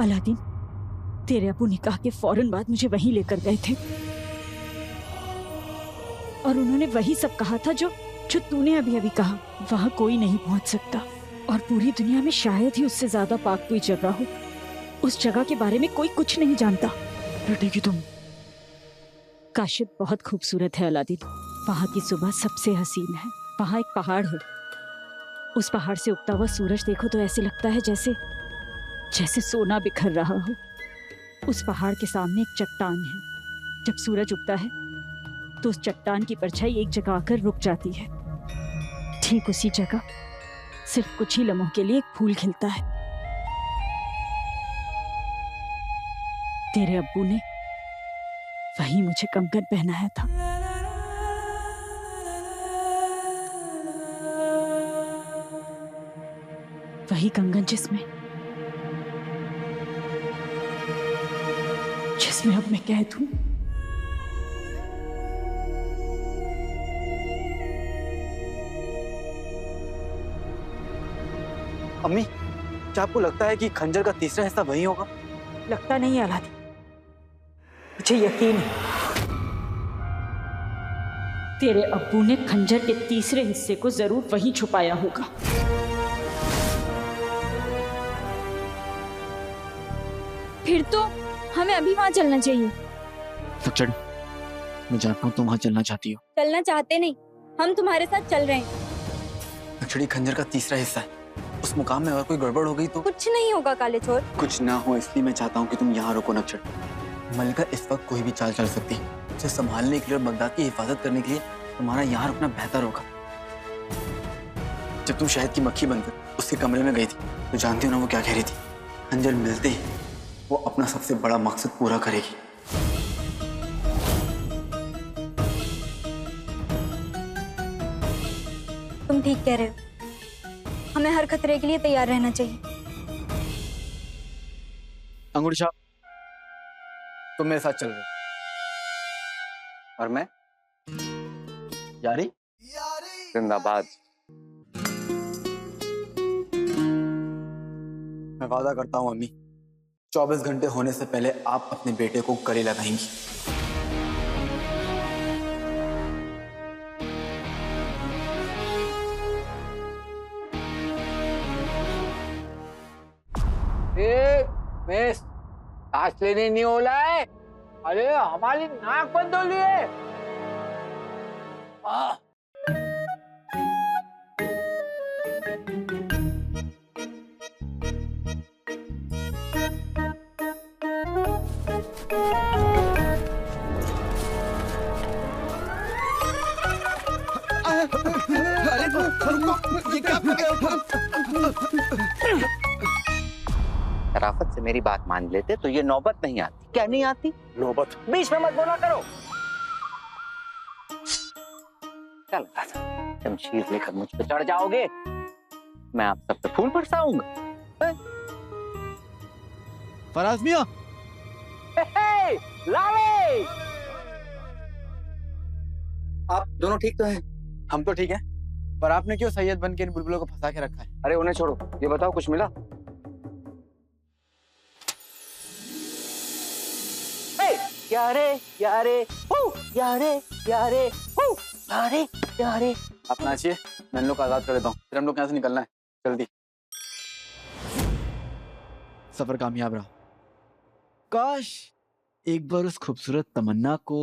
Aladdin, तेरे अबू निकाह के फौरन बाद मुझे वहीं लेकर गए थे और उन्होंने वही सब कहा था जो तूने अभी अभी कहा। वहां कोई नहीं पहुंच सकता और पूरी दुनिया में शायद ही उससे ज्यादा पाक कोई जगह हो। उस जगह के बारे में कोई कुछ नहीं जानता। बेटे की तुम काशिफ बहुत खूबसूरत है अलादीन। वहां की सुबह सबसे हसीन है। वहां एक पहाड़ है, उस पहाड़ से उगता हुआ सूरज देखो तो ऐसे लगता है जैसे सोना बिखर रहा हो। उस पहाड़ के सामने एक चट्टान है। जब सूरज उगता है तो उस चट्टान की परछाई एक जगह आकर रुक जाती है। ठीक उसी जगह सिर्फ कुछ ही लम्हों के लिए एक फूल खिलता है। तेरे अब्बू ने वहीं मुझे कंगन पहनाया था। वही कंगन जिसमें अब मैं कैद हूं। अम्मी, क्या आपको लगता है कि खंजर का तीसरा हिस्सा वही होगा? लगता नहीं है अलादीन, मुझे यकीन है। तेरे अब्बू ने खंजर के तीसरे हिस्से को जरूर वहीं छुपाया होगा। फिर तो हमें अभी वहां चलना चाहिए। नक्चड़, मैं जानता हूँ तुम वहां चलना चाहती हो। चलना चाहते नहीं, हम तुम्हारे साथ चल रहे हैं। नक्चड़ी, खंजर का तीसरा हिस्सा है। उस मुकाम में अगर कोई गड़बड़ हो गई तो? कुछ नहीं होगा काले चोर। कुछ ना हो इसलिए मैं चाहता हूँ कि तुम यहाँ रुको नक्चड़। मलिका इस वक्त कोई भी चाल चल सकती है। उसे संभालने के लिए और बगदाद की हिफाजत करने के लिए तुम्हारा यहाँ रुकना बेहतर होगा। जब तुम शहद की मक्खी बनकर उसके कमरे में गई थी तो जानती हो ना वो क्या कह रही थी? खंजर मिलते ही वो अपना सबसे बड़ा मकसद पूरा करेगी। तुम ठीक कह रहे हो, हमें हर खतरे के लिए तैयार रहना चाहिए। अंगूठी छाप, तुम मेरे साथ चल रहे हो और मैं यारी जिंदाबाद। मैं वादा करता हूँ अम्मी, 24 घंटे होने से पहले आप अपने बेटे को गले लगाएंगी। मिस, सांस लेने नहीं हो रहा है। अरे हमारी नाक बंद हो रही है। अरे रुको, ये क्या कर रहे हो? शराफत से मेरी बात मान लेते तो ये नौबत नहीं आती। क्या नहीं आती? नौबत बीच में मत बोला करो। क्या लगा था शमशीर लेकर मुझ पे चढ़ जाओगे? मैं आप सब पे फूल बरसाऊंगा। फराज मियां, लावे, आप दोनों ठीक तो हैं? हम तो ठीक हैं, पर आपने क्यों सैयद बन के इन बुलबुलों को फंसा के रखा है? अरे उन्हें छोड़ो, ये बताओ कुछ मिला? यारे यारे हो, यारे यारे हो, यारे यारे। आप नाचिए, मैं इन लोग को आजाद कर देता हूँ, फिर हम लोग यहाँ से निकलना है जल्दी। सफर कामयाब रहा। काश एक बार उस खूबसूरत तमन्ना को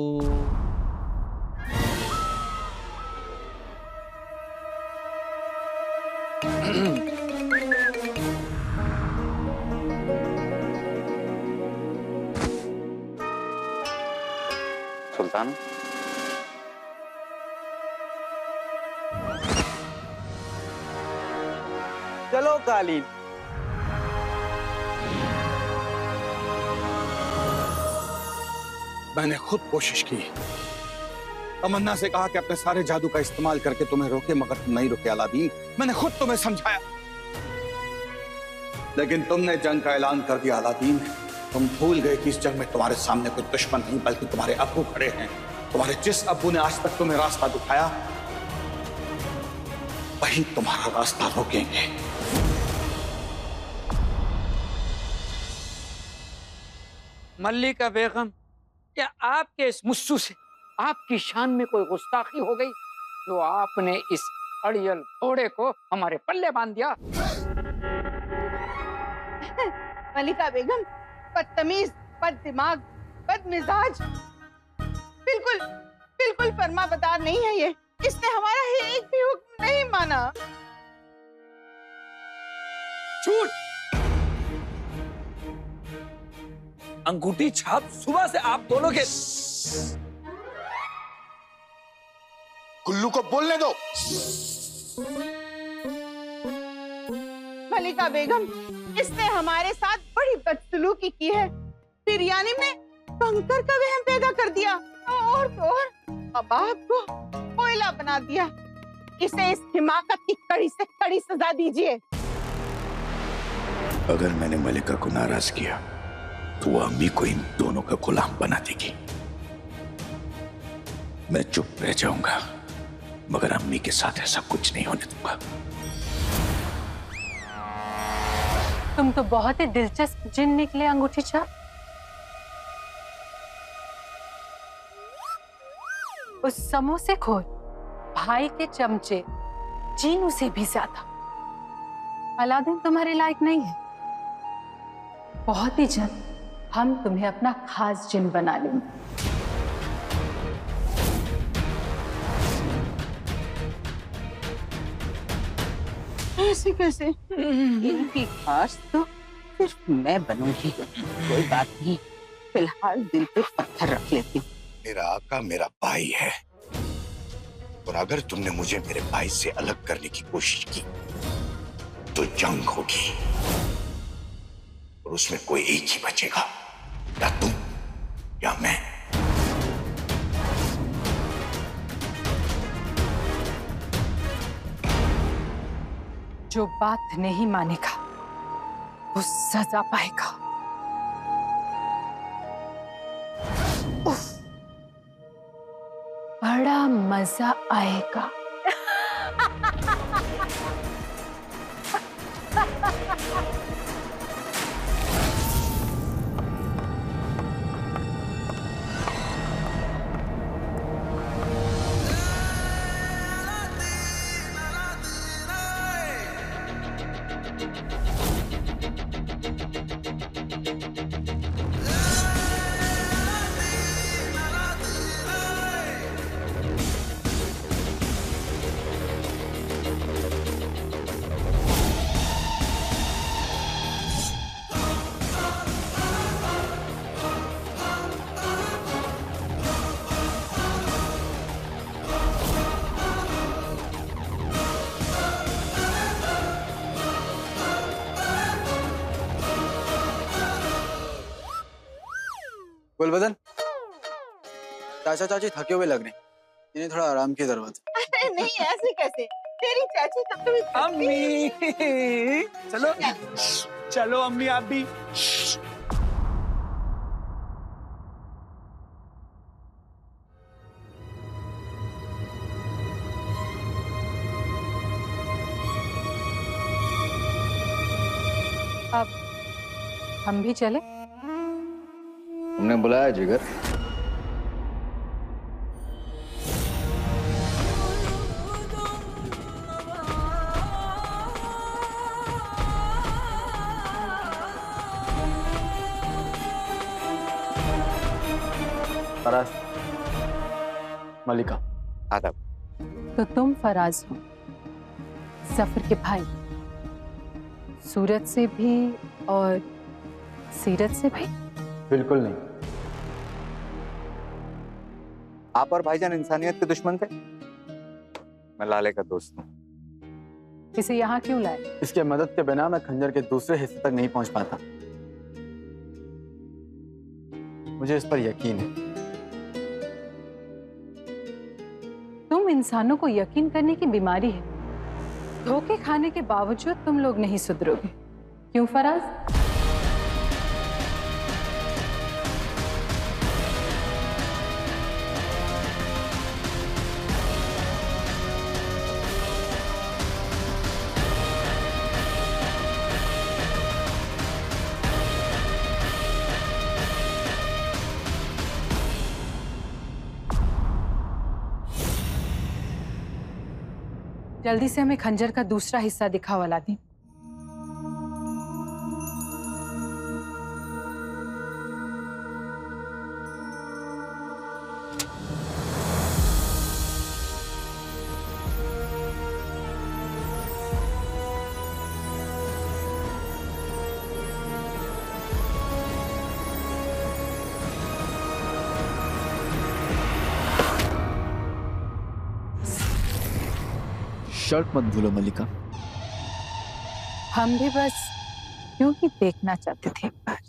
सुल्तान, चलो कालीन। मैंने खुद कोशिश की, तमन्ना से कहा कि अपने सारे जादू का इस्तेमाल करके तुम्हें रोके, मगर तुम नहीं रुके अलादीन। मैंने खुद तुम्हें समझाया, लेकिन तुमने जंग का ऐलान कर दिया अलादीन। तुम भूल गए कि इस जंग में तुम्हारे सामने कोई दुश्मन नहीं बल्कि तुम्हारे अब्बू खड़े हैं। तुम्हारे जिस अब्बू ने आज तक तुम्हें रास्ता दिखाया वही तुम्हारा रास्ता रोकेंगे। मल्लिका बेगम, क्या आपके इस मुस्सू से आपकी शान में कोई गुस्ताखी हो गई जो आपने इस अड़ियल घोड़े को हमारे पल्ले बांध दिया? मल्लिका बेगम बदतमीज, बददिमाग, बदमिजाज, बिल्कुल बिल्कुल फर्माबरदार नहीं है ये। इसने हमारा एक भी हुक्म नहीं माना। झूठ! अंगूठी छाप सुबह से आप दोनों के। कुल्लू को बोलने दो। मल्लिका बेगम, इसने हमारे साथ बड़ी बदसलूकी की है। बिरयानी में कंकर का वहम पैदा कर दिया और तो और कबाब को कोयला बना दिया। इसे इस हिमाकत की कड़ी से कड़ी सजा दीजिए। अगर मैंने मल्लिका को नाराज किया तो वो अम्मी को इन दोनों का गुलाम बना देगी। मैं चुप रह जाऊंगा, मगर अम्मी के साथ ऐसा कुछ नहीं होने दूंगा। तुम तो बहुत ही दिलचस्प जिन निकले अंगूठी छाप। उस समोसे खोर भाई के चमचे जीनू से भी ज्यादा अलादीन तुम्हारे लायक नहीं है। बहुत ही जल्द हम तुम्हें अपना खास जिन बना लेंगे। ऐसे कैसे? इनकी खास तो सिर्फ मैं बनूंगी। कोई बात नहीं, फिलहाल दिल पे पत्थर रख लेती हूँ। मेरा आका मेरा भाई है, और अगर तुमने मुझे मेरे भाई से अलग करने की कोशिश की तो जंग होगी, और उसमें कोई एक ही बचेगा, या तुम या मैं। जो बात नहीं मानेगा वो सजा पाएगा। उफ, बड़ा मजा आएगा। गुलबदन, चाचा चाची थके हुए लग रहे हैं, इन्हें थोड़ा आराम की जरूरत है। अरे नहीं, ऐसे कैसे? तेरी चाची तब तो अम्मी, चलो चलो अम्मी, आप भी। अब हम भी चले। तुमने बुलाया जिगर? फराज, मल्लिका। आदाब। तो तुम फराज हो, जफर के भाई, सूरत से भी और सीरत से भी? बिल्कुल नहीं। आप और भाईजान इंसानियत के दुश्मन थे। मैं लाले का दोस्त हूँ। इसे यहाँ क्यों लाए? इसके मदद के बिना मैं खंजर के दूसरे हिस्से तक नहीं पहुंच पाता। मुझे इस पर यकीन है। तुम इंसानों को यकीन करने की बीमारी है। धोखे खाने के बावजूद तुम लोग नहीं सुधरोगे। क्यों फराज? जल्दी से हमें खंजर का दूसरा हिस्सा दिखाओ अलादीन। शर्ट मत भूलो मल्लिका। हम भी बस यूं ही देखना चाहते थे एक बार।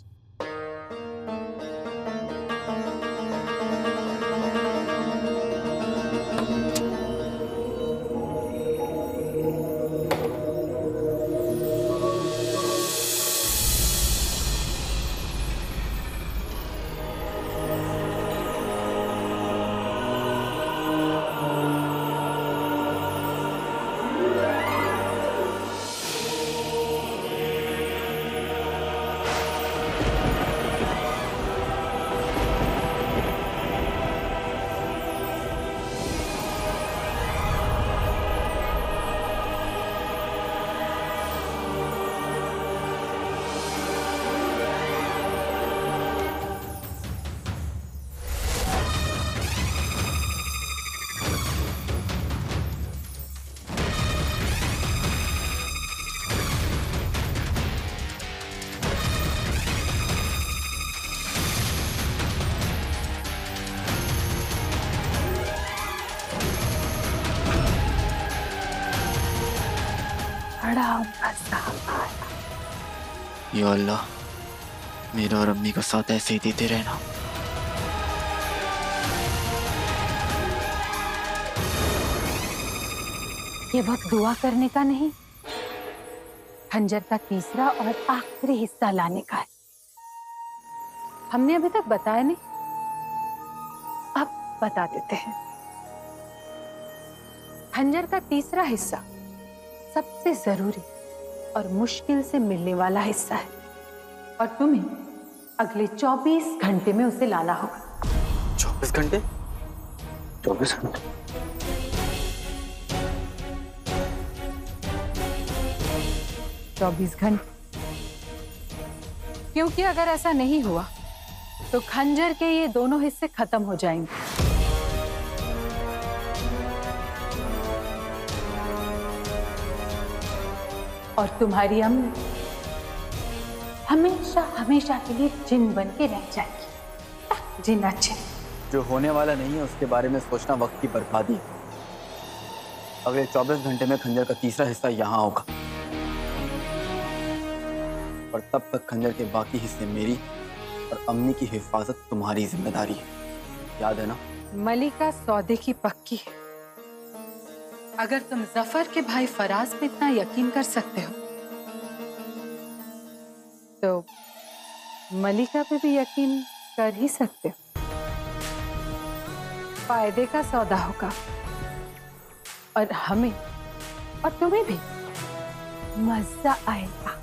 बड़ा मजा आया। या अल्लाह, मेरा और अम्मी का साथ ऐसे ही देते रहना। ये वक्त दुआ करने का नहीं, खंजर का तीसरा और आखिरी हिस्सा लाने का है। हमने अभी तक बताया नहीं, अब बता देते हैं। खंजर का तीसरा हिस्सा सबसे जरूरी और मुश्किल से मिलने वाला हिस्सा है और तुम्हें अगले 24 घंटे में उसे लाना होगा। 24 घंटे? 24 घंटे? 24 घंटे, क्योंकि अगर ऐसा नहीं हुआ तो खंजर के ये दोनों हिस्से खत्म हो जाएंगे। और तुम्हारी अम्मी हमेशा हमेशा के लिए जिन बन के रह जाएगी। जिन अच्छे। जो होने वाला नहीं है उसके बारे में सोचना वक्त की बर्बादी है। अगले 24 घंटे में खंजर का तीसरा हिस्सा यहाँ होगा और तब तक खंजर के बाकी हिस्से मेरी और अम्मी की हिफाजत तुम्हारी जिम्मेदारी है, याद है ना? मलिका सौदे की पक्की है। अगर तुम जफर के भाई फराज पे इतना यकीन कर सकते हो तो मलिका पे भी यकीन कर ही सकते हो। फायदे का सौदा होगा और हमें और तुम्हें भी मजा आएगा।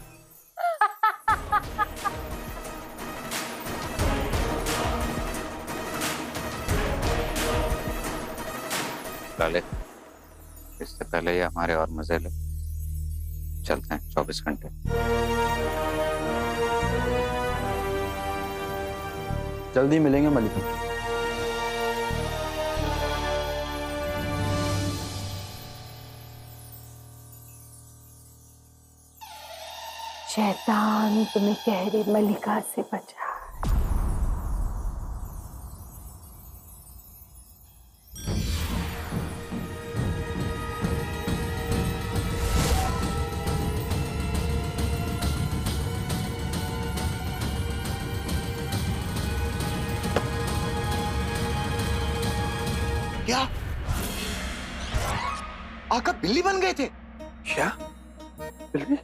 लाले, इससे पहले ये हमारे और मजे ले। चलते हैं 24 घंटे। जल्दी मिलेंगे मलिका। शैतान तुम्हें गहरी मलिका से बचा। क्या आका बिल्ली बन गए थे? क्या बिल्ली?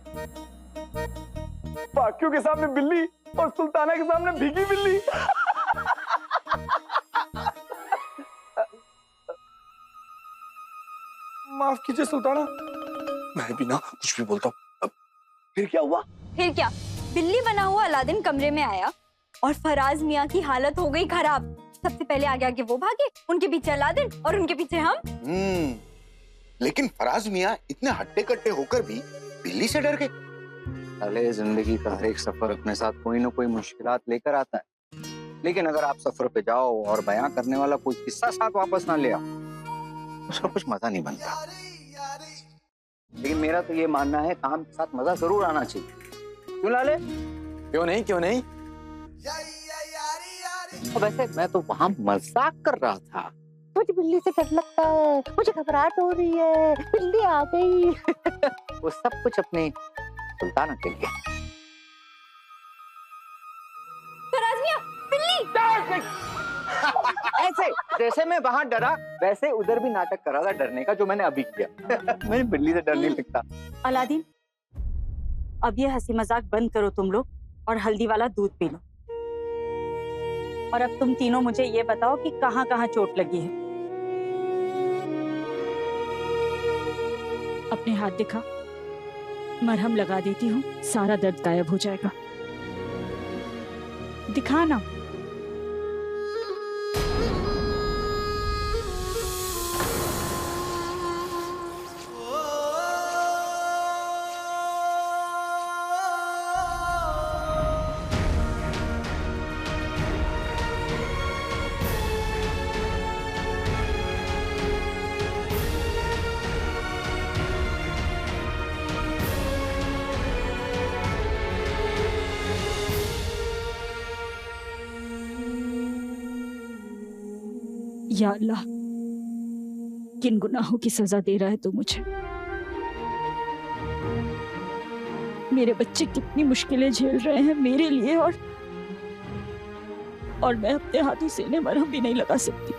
बाकियों के सामने बिल्ली और सुल्ताना के सामने भीगी बिल्ली। माफ कीजिए सुल्ताना, मैं भी ना कुछ भी बोलता हूँ। फिर क्या हुआ? फिर क्या, बिल्ली बना हुआ अलादीन कमरे में आया और फराज मियाँ की हालत हो गई खराब। सबसे पहले आगे आगे वो भागे, उनके पीछे अलादीन और उनके पीछे हम। लेकिन फराज मियाँ इतने हट्टे कट्टे होकर भी बिल्ली से डर गए। साले, जिंदगी का हर एक सफर अपने साथ कोई ना कोई मुश्किलात लेकर आता है, लेकिन अगर आप सफर पे जाओ और बयां करने वाला कोई किस्सा साथ वापस ना ले आओ, उसका कुछ मजा नहीं बनता। लेकिन मेरा तो ये मानना है काम के साथ मजा जरूर आना चाहिए। क्यों लाले? क्यों नहीं, क्यों नहीं। वैसे मैं तो वहां मजाक कर रहा था। मुझे बिल्ली से डर लगता है, मुझे घबराहट हो रही है, बिल्ली आ गई। वो सब कुछ अपने सुल्ताना के लिए। फराज मियां, बिल्ली! ऐसे जैसे मैं वहां डरा वैसे उधर भी नाटक करा था डरने का, जो मैंने अभी किया। मैं बिल्ली से डर नहीं लगता। अलादीन, अब ये हंसी मजाक बंद करो तुम लोग और हल्दी वाला दूध पी लो। और अब तुम तीनों मुझे ये बताओ कि कहाँ कहाँ चोट लगी है। अपने हाथ दिखा, मरहम लगा देती हूँ, सारा दर्द गायब हो जाएगा। दिखा ना। या अल्लाह, किन गुनाहों की सजा दे रहा है तू मुझे। मेरे बच्चे कितनी मुश्किलें झेल रहे हैं मेरे लिए, और मैं अपने हाथों से इन्हें मरहम भी नहीं लगा सकती।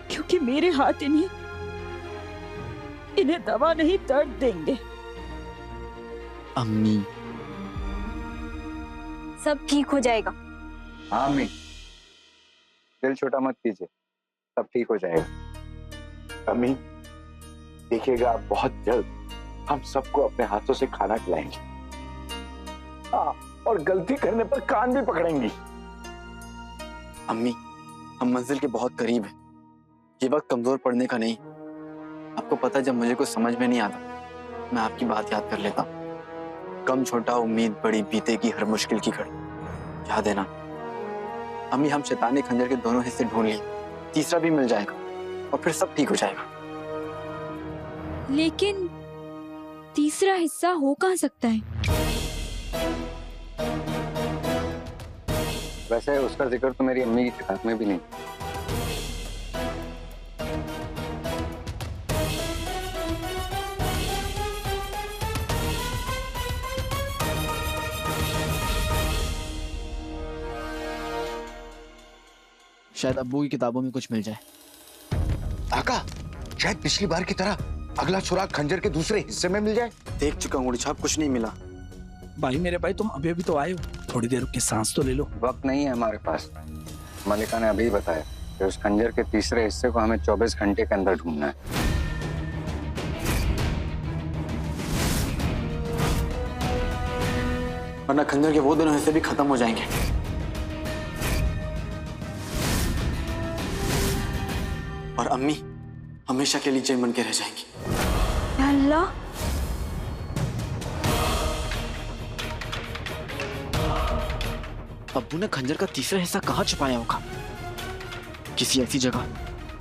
क्योंकि मेरे हाथ इन्हें दवा नहीं दर्द देंगे। अम्मी, सब ठीक हो जाएगा। हाँ अम्मी, दिल छोटा मत कीजिए, सब ठीक हो जाएगा। अम्मी देखिएगा, आप बहुत जल्द हम सबको अपने हाथों से खाना खिलाएंगे। और गलती करने पर कान भी पकड़ेंगी। अम्मी, हम मंजिल के बहुत करीब हैं। ये वक्त कमजोर पड़ने का नहीं। आपको पता है, जब मुझे कुछ समझ में नहीं आता मैं आपकी बात याद कर लेता हूँ। कम छोटा उम्मीद बड़ी बीतेगी हर मुश्किल की घड़ी, याद है ना अम्मी? हम शैतानी खंजर के दोनों हिस्से ढूंढ लिए, तीसरा भी मिल जाएगा और फिर सब ठीक हो जाएगा। लेकिन तीसरा हिस्सा हो कहाँ सकता है? वैसे उसका जिक्र तो मेरी अम्मी की किताब में भी नहीं। शायद अब्बू की किताबों में कुछ मिल जाए। आका, शायद पिछली बार की तरह अगला सुराग खंजर के दूसरे हिस्से में मिल जाए। देख चुका हूँ साहब, कुछ नहीं मिला। भाई मेरे भाई, तुम अभी अभी तो आए हो, थोड़ी देर रुक के सांस तो ले लो। वक्त नहीं है हमारे पास। मलिका ने अभी बताया कि उस खंजर के तीसरे हिस्से को हमें 24 घंटे के अंदर ढूंढना है। वरना खंजर के वो दोनों हिस्से भी खत्म हो जाएंगे। और अम्मी हमेशा के लिए जय बन के रह जाएंगी। अल्लाह, अब्बू ने खंजर का तीसरा हिस्सा कहाँ छुपाया होगा? किसी ऐसी जगह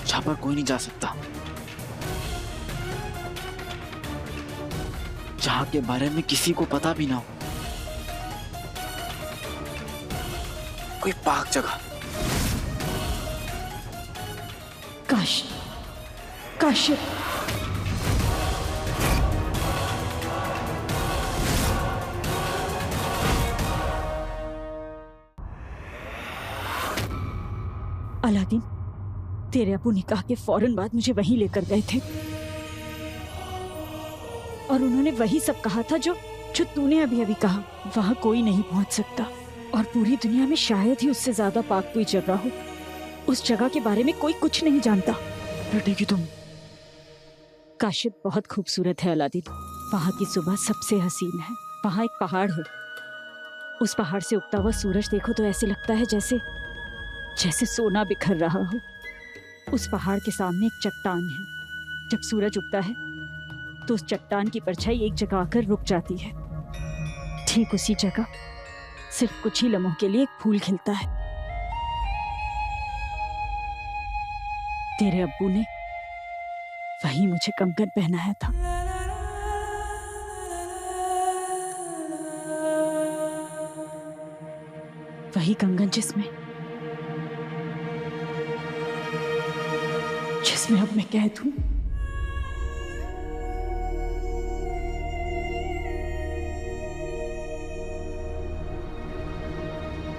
जहां पर कोई नहीं जा सकता, जहां के बारे में किसी को पता भी ना हो। कोई पाक जगह। काशिफ, अलादीन, तेरे अबू निकाह के फौरन बाद मुझे वहीं लेकर गए थे और उन्होंने वही सब कहा था जो तूने अभी अभी कहा। वहां कोई नहीं पहुंच सकता और पूरी दुनिया में शायद ही उससे ज्यादा पाक कोई जगह हो। उस जगह के बारे में कोई कुछ नहीं जानता। लौटेगी तुम। काशिफ बहुत खूबसूरत है अलादीन। वहां की सुबह सबसे हसीन है। वहां एक पहाड़ है उस पहाड़ से उगता हुआ सूरज देखो तो ऐसे लगता है जैसे जैसे सोना बिखर रहा हो। उस पहाड़ के सामने एक चट्टान है। जब सूरज उगता है तो उस चट्टान की परछाई एक जगह आकर रुक जाती है। ठीक उसी जगह सिर्फ कुछ ही लम्हों के लिए एक फूल खिलता है। तेरे अब्बू ने वही मुझे कंगन पहनाया था। वही कंगन जिसमें अब मैं कैद हूं।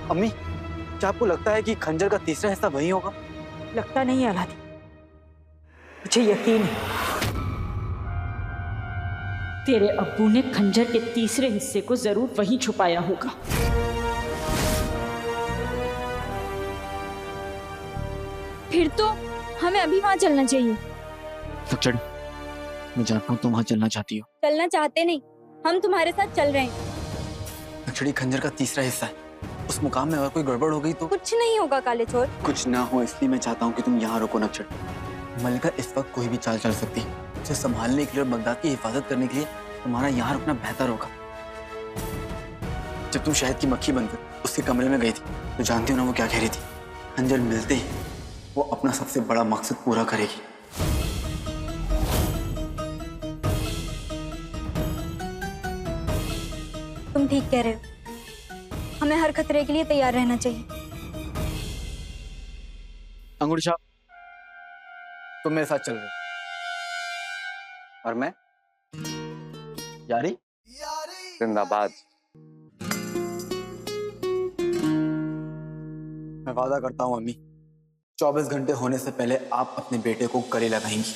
अम्मी, क्या आपको लगता है कि खंजर का तीसरा हिस्सा वही होगा? लगता नहीं है अलादीन, मुझे यकीन है तेरे अब्बू ने खंजर के तीसरे हिस्से को जरूर वहीं छुपाया होगा। फिर तो हमें अभी वहां चलना चाहिए। नक्सड़ी, मैं जानता हूँ तुम वहां चलना चाहती हो। चलना चाहते नहीं, हम तुम्हारे साथ चल रहे हैं। नक्सड़ी, खंजर का तीसरा हिस्सा है। उस मुकाम में अगर कोई गड़बड़ हो गई तो कुछ नहीं होगा काले चोर। कुछ ना हो इसलिए मैं चाहता हूँ कि तुम यहाँ रुको। नक्सड़ी, मलिका इस वक्त कोई भी चाल चल सकती है। उसे संभालने के लिए और बगदाद की हिफाजत करने के लिए तुम्हारा यहाँ रुकना बेहतर होगा। जब तुम शहद की मक्खी बनकर उसके कमरे में गई थी तो जानती हो ना वो क्या कह रही थी? खंजर मिलते ही वो अपना सबसे बड़ा मकसद पूरा करेगी। तुम ठीक कह रहे हो, हमें हर खतरे के लिए तैयार रहना चाहिए। अंगूठी छाप, तुम मेरे साथ चल रहे हो और मैं यारी? जिंदाबाद। मैं वादा करता हूँ अम्मी, 24 घंटे होने से पहले आप अपने बेटे को गले लगाएंगी।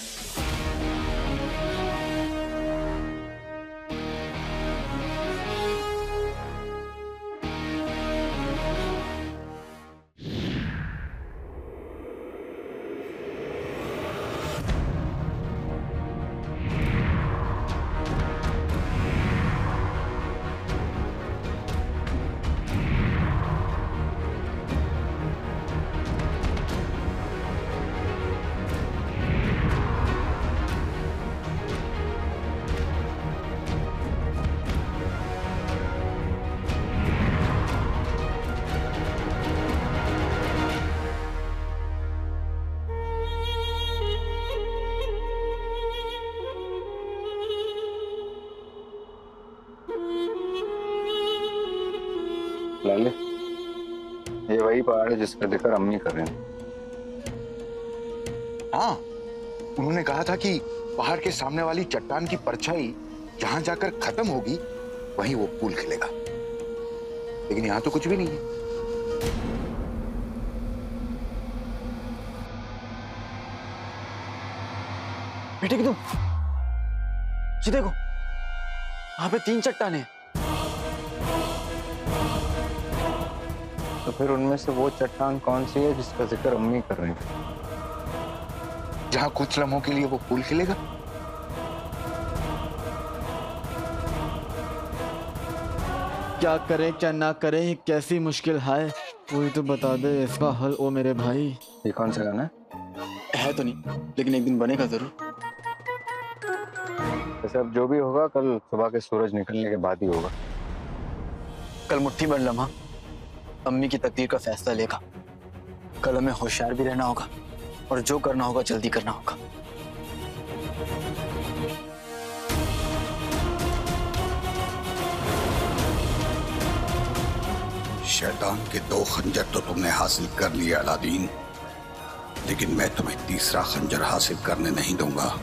लाले, ये वही पहाड़ है जिसका जिक्र अम्मी कर रहे हैं। हाँ, उन्होंने कहा था कि पहाड़ के सामने वाली चट्टान की परछाई जहां जाकर खत्म होगी वहीं वो फूल खिलेगा, लेकिन यहां तो कुछ भी नहीं है। बेटे की तुम ये देखो, वहां पे 3 चट्टानें हैं। तो फिर उनमें से वो चट्टान कौन सी है जिसका जिक्र अम्मी कर रही है? जहां कुछ लम्हों के लिए वो फूल खिलेगा। क्या करें क्या ना करें, कैसी मुश्किल है, कोई तो बता दे इसका हल ओ मेरे भाई। ये कौन सा गाना है तो नहीं, लेकिन एक दिन बनेगा जरूर। वैसे अब जो भी होगा कल सुबह के सूरज निकलने के बाद ही होगा। कल मुट्ठी भर लम्हा अम्मी की तकदीर का फैसला लेगा। कल हमें होशियार भी रहना होगा और जो करना होगा जल्दी करना होगा। शैतान के 2 खंजर तो तुमने हासिल कर लिए अलादीन, लेकिन मैं तुम्हें तीसरा खंजर हासिल करने नहीं दूंगा।